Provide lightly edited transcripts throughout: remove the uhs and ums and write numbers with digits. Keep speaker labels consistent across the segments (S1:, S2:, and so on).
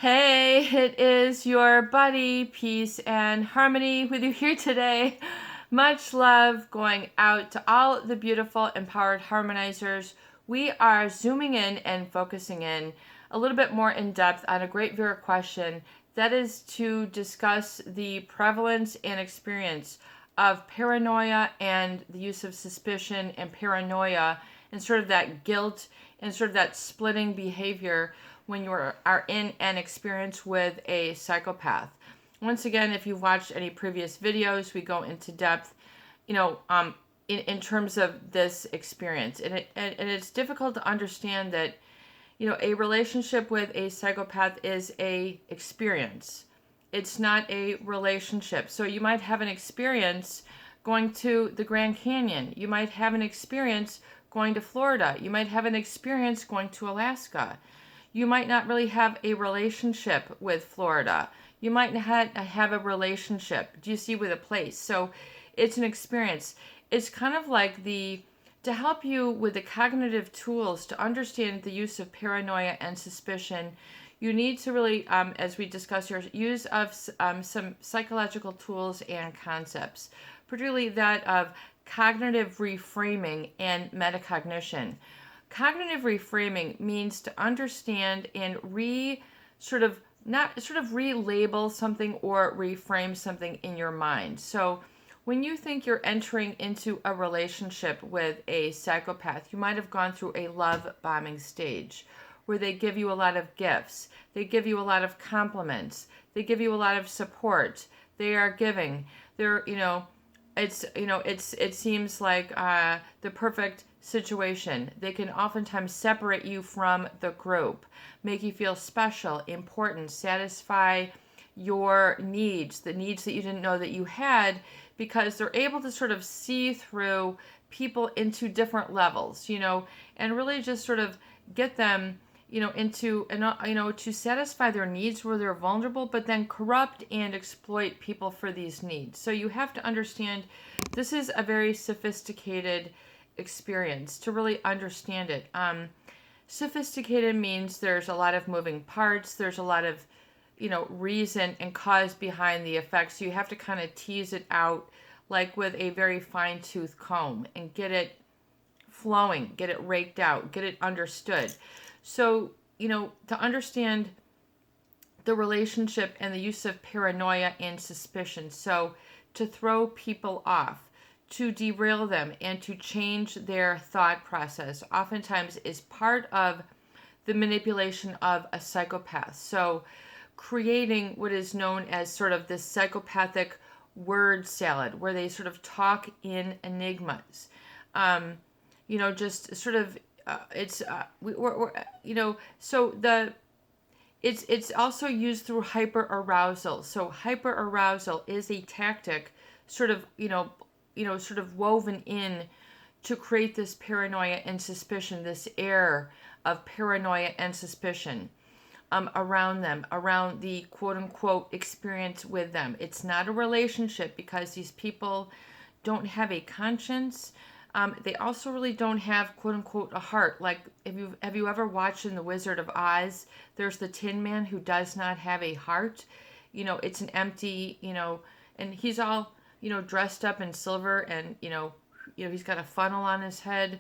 S1: Hey, it is your buddy, Peace and Harmony, with you here today. Much love going out to all the beautiful, empowered harmonizers. We are zooming in and focusing in a little bit more in depth on a great viewer question. That is to discuss the prevalence and experience of paranoia and the use of suspicion and paranoia and sort of that guilt and sort of that splitting behavior when you are in an experience with a psychopath. Once again, if you've watched any previous videos, we go into depth, in terms of this experience. And it's difficult to understand that, a relationship with a psychopath is a experience. It's not a relationship. So you might have an experience going to the Grand Canyon. You might have an experience going to Florida. You might have an experience going to Alaska. You might not really have a relationship with Florida. You might not have a relationship, do you see, with a place. So it's an experience. It's kind of like to help you with the cognitive tools to understand the use of paranoia and suspicion. You need to really, as we discuss here, use of some psychological tools and concepts, particularly that of cognitive reframing and metacognition. Cognitive reframing means to understand and relabel something or reframe something in your mind. So when you think you're entering into a relationship with a psychopath, you might have gone through a love bombing stage where they give you a lot of gifts, they give you a lot of compliments, they give you a lot of support, they are giving, it seems like the perfect situation. They can oftentimes separate you from the group, make you feel special, important, satisfy your needs, the needs that you didn't know that you had, because they're able to sort of see through people into different levels, and really just sort of get them, to satisfy their needs where they're vulnerable, but then corrupt and exploit people for these needs. So you have to understand this is a very sophisticated experience to really understand it. Sophisticated means there's a lot of moving parts, there's a lot of, reason and cause behind the effects. So you have to kind of tease it out like with a very fine tooth comb and get it flowing, get it raked out, get it understood. So, to understand the relationship and the use of paranoia and suspicion. So, to throw people off, to derail them, and to change their thought process, oftentimes is part of the manipulation of a psychopath. So, creating what is known as sort of this psychopathic word salad, where they sort of talk in enigmas. Just sort of it's also used through hyper arousal. So hyper arousal is a tactic sort of woven in to create this paranoia and suspicion, this air of paranoia and suspicion around them, around the quote unquote experience with them. It's not a relationship because these people don't have a conscience. They also really don't have quote unquote a heart. Like, have you ever watched in The Wizard of Oz? There's the Tin Man who does not have a heart. It's an empty, and he's all, dressed up in silver, and he's got a funnel on his head.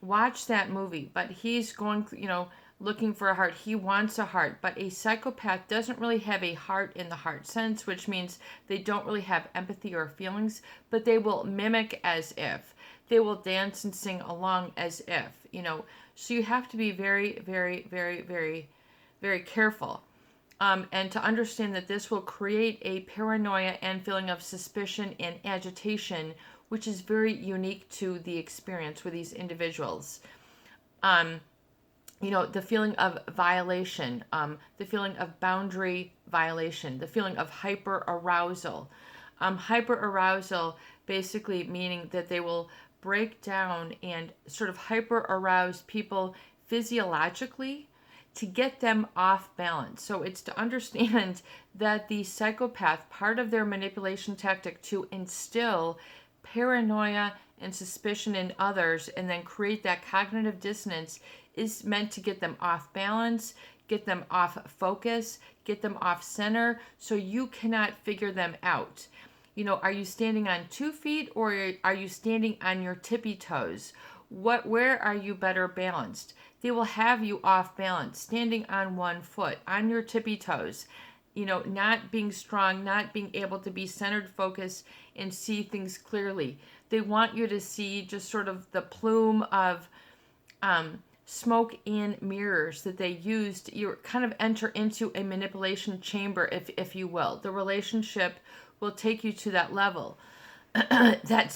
S1: Watch that movie. But he's going, looking for a heart. He wants a heart, but a psychopath doesn't really have a heart in the heart sense, which means they don't really have empathy or feelings, but they will mimic as if. They will dance and sing along as if, So you have to be very, very, very, very, very careful. And to understand that this will create a paranoia and feeling of suspicion and agitation, which is very unique to the experience with these individuals. The feeling of violation, the feeling of boundary violation, the feeling of hyper arousal. Hyper arousal basically meaning that they will break down and sort of hyper arouse people physiologically to get them off balance. So it's to understand that the psychopath, part of their manipulation tactic to instill paranoia and suspicion in others and then create that cognitive dissonance is meant to get them off balance, get them off focus, get them off center, so you cannot figure them out. Are you standing on 2 feet or are you standing on your tippy toes? Where are you better balanced? They will have you off balance, standing on 1 foot, on your tippy toes, not being strong, not being able to be centered, focused, and see things clearly. They want you to see just sort of the plume of smoke and mirrors that they used. You kind of enter into a manipulation chamber, if you will. The relationship will take you to that level, that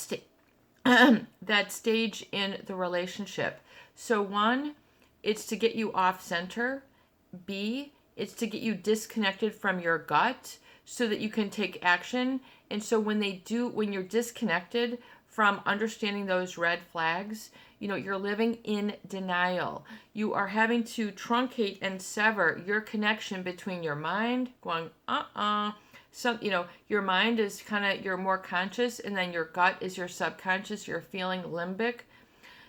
S1: stage in the relationship. So 1, it's to get you off center. B, it's to get you disconnected from your gut so that you can take action. And so when you're disconnected from understanding those red flags, you're living in denial. You are having to truncate and sever your connection between your mind going, So, your mind is kind of, you're more conscious, and then your gut is your subconscious, you're feeling limbic.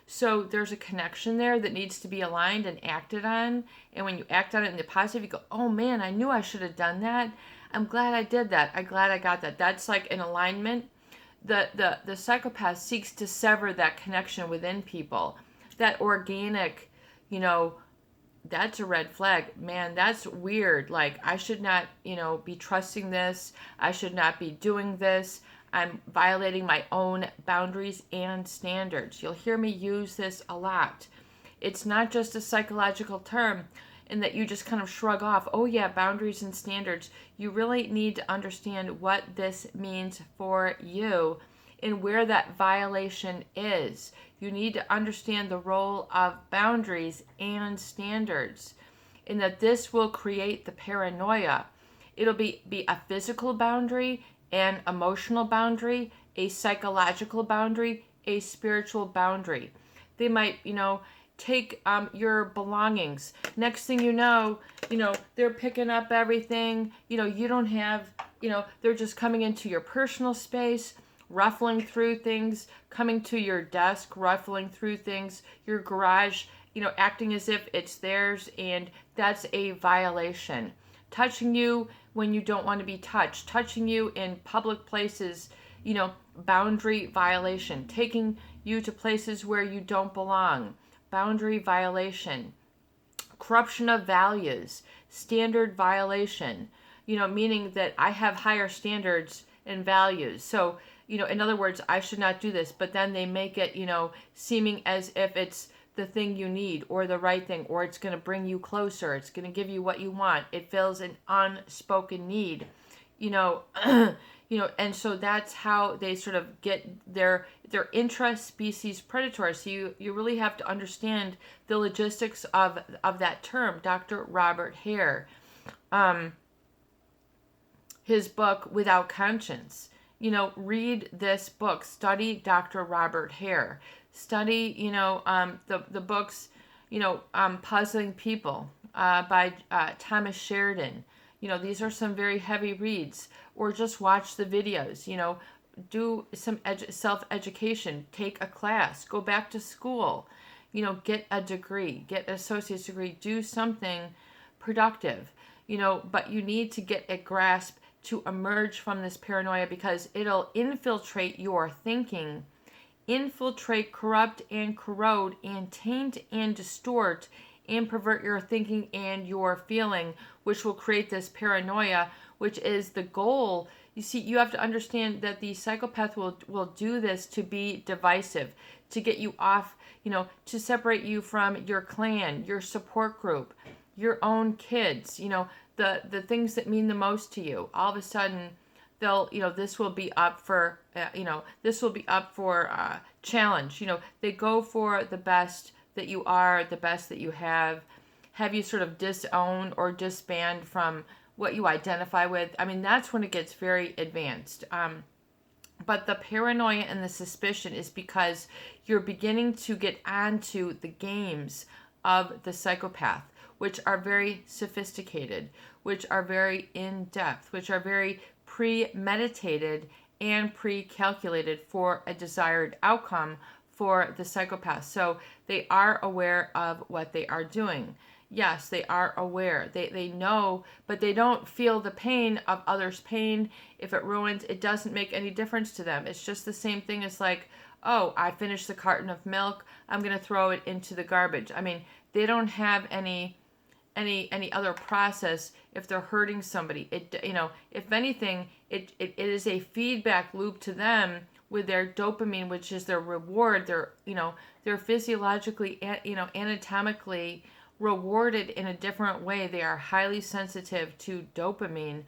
S1: So there's a connection there that needs to be aligned and acted on. And when you act on it in the positive, you go, oh man, I knew I should have done that. I'm glad I did that. I'm glad I got that. That's like an alignment. The psychopath seeks to sever that connection within people. That organic, that's a red flag. Man, that's weird. Like, I should not, be trusting this. I should not be doing this. I'm violating my own boundaries and standards. You'll hear me use this a lot. It's not just a psychological term in that you just kind of shrug off, oh yeah, boundaries and standards. You really need to understand what this means for you and where that violation is. You need to understand the role of boundaries and standards, and that this will create the paranoia. It'll be a physical boundary, an emotional boundary, a psychological boundary, a spiritual boundary. They might, take your belongings. Next thing you know, they're picking up everything. You don't have, they're just coming into your personal space, ruffling through things, coming to your desk, ruffling through things, your garage, acting as if it's theirs, and that's a violation. Touching you when you don't want to be touched, touching you in public places, boundary violation, taking you to places where you don't belong, boundary violation, corruption of values, standard violation, meaning that I have higher standards and values. So, in other words, I should not do this, but then they make it, seeming as if it's the thing you need or the right thing, or it's going to bring you closer. It's going to give you what you want. It fills an unspoken need, and so that's how they sort of get their intra-species predators. So you really have to understand the logistics of that term. Dr. Robert Hare, his book, Without Conscience, read this book, study Dr. Robert Hare. Study, the books, Puzzling People by Thomas Sheridan. These are some very heavy reads. Or just watch the videos, do some self-education, take a class, go back to school, get a degree, get an associate's degree, do something productive, but you need to get a grasp to emerge from this paranoia, because it'll infiltrate your thinking, infiltrate, corrupt, and corrode, and taint, and distort, and pervert your thinking and your feeling, which will create this paranoia, which is the goal. You see, you have to understand that the psychopath will do this to be divisive, to get you off, to separate you from your clan, your support group, your own kids, the things that mean the most to you. All of a sudden, they'll, this will be up for, challenge. They go for the best that you are, the best that you have you sort of disown or disband from what you identify with. I mean, that's when it gets very advanced. But the paranoia and the suspicion is because you're beginning to get onto the games of the psychopath, which are very sophisticated, which are very in-depth, which are very premeditated and pre-calculated for a desired outcome for the psychopath. So they are aware of what they are doing. Yes, they are aware. They know, but they don't feel the pain of others' pain. If it ruins, it doesn't make any difference to them. It's just the same thing as like, oh, I finished the carton of milk, I'm going to throw it into the garbage. I mean, they don't have any other process if they're hurting somebody. If anything, it is a feedback loop to them with their dopamine, which is their reward. They're physiologically, anatomically rewarded in a different way. They are highly sensitive to dopamine.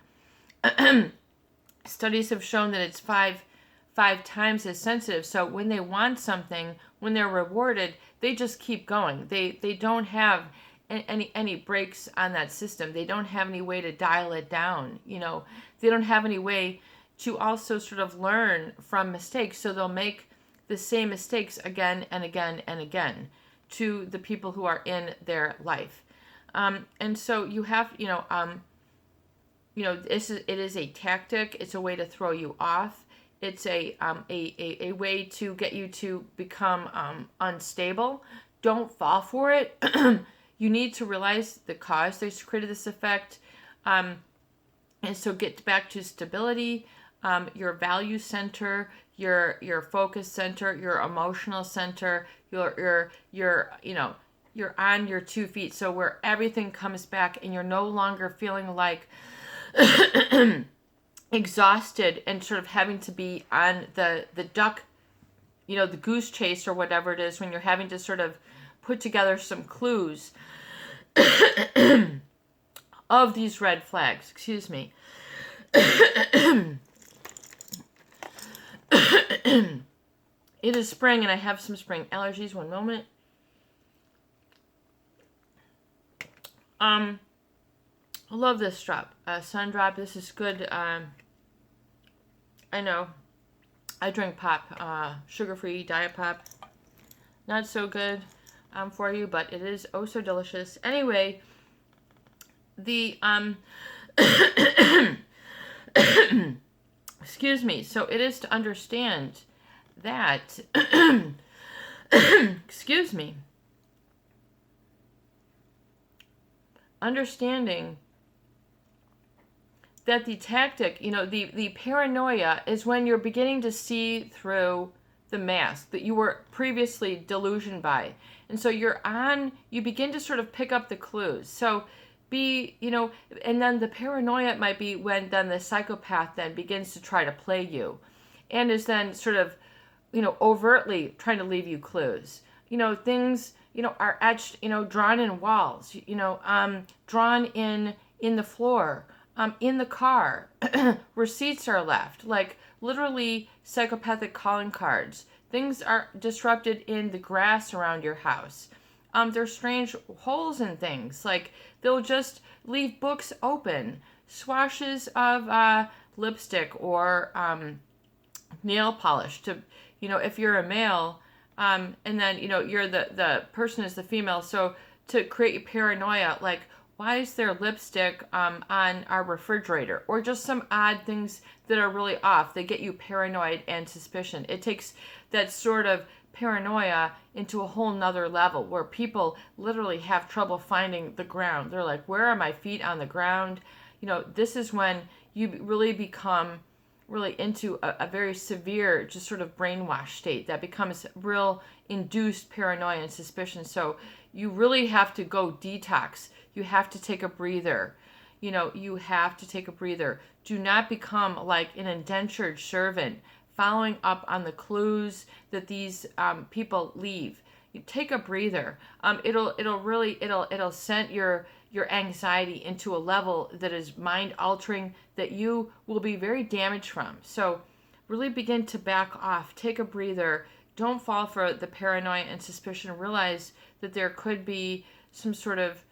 S1: Studies have shown that it's five times as sensitive. So when they want something, when they're rewarded, they just keep going. They don't have any breaks on that system. They don't have any way to dial it down. They don't have any way to also sort of learn from mistakes. So they'll make the same mistakes again and again and again to the people who are in their life. And so you have, it is a tactic. It's a way to throw you off. It's a way to get you to become unstable. Don't fall for it. You need to realize the cause that's created this effect. And so get back to stability, your value center, your focus center, your emotional center, you're on your 2 feet. So where everything comes back and you're no longer feeling like exhausted and sort of having to be on the duck, the goose chase or whatever it is, when you're having to sort of put together some clues of these red flags. Excuse me. It is spring and I have some spring allergies. One moment. I love this drop. Sun drop. This is good. I know. I drink pop. Sugar-free diet pop. Not so good for you, but it is oh so delicious. Anyway, the excuse me. So it is to understand that excuse me. Understanding that the tactic, the paranoia is when you're beginning to see through the mask that you were previously delusioned by. And so you begin to sort of pick up the clues. So and then the paranoia might be when then the psychopath then begins to try to play you and is then sort of, overtly trying to leave you clues. Things, are etched, drawn in walls, drawn in the floor, in the car, receipts are left, like literally psychopathic calling cards. Things are disrupted in the grass around your house. There's strange holes in things, like they'll just leave books open, swashes of lipstick or nail polish to, if you're a male, and then, you're the person is the female. So to create paranoia, like, why is there lipstick on our refrigerator? Or just some odd things that are really off. They get you paranoid and suspicion. It takes that sort of paranoia into a whole nother level where people literally have trouble finding the ground. They're like, where are my feet on the ground? This is when you really become really into a very severe, just sort of brainwash state that becomes real induced paranoia and suspicion. So you really have to go detox. You have to take a breather. You have to take a breather. Do not become like an indentured servant, following up on the clues that these people leave. You take a breather. It'll send your anxiety into a level that is mind altering, that you will be very damaged from. So really begin to back off. Take a breather. Don't fall for the paranoia and suspicion. Realize that there could be some sort of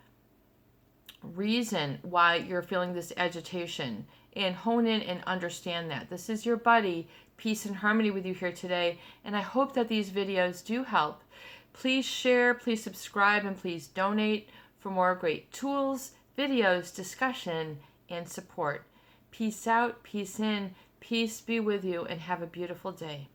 S1: reason why you're feeling this agitation, and hone in and understand that. This is your buddy, Peace and Harmony, with you here today, and I hope that these videos do help. Please share, please subscribe, and please donate for more great tools, videos, discussion, and support. Peace out, peace in, peace be with you, and have a beautiful day.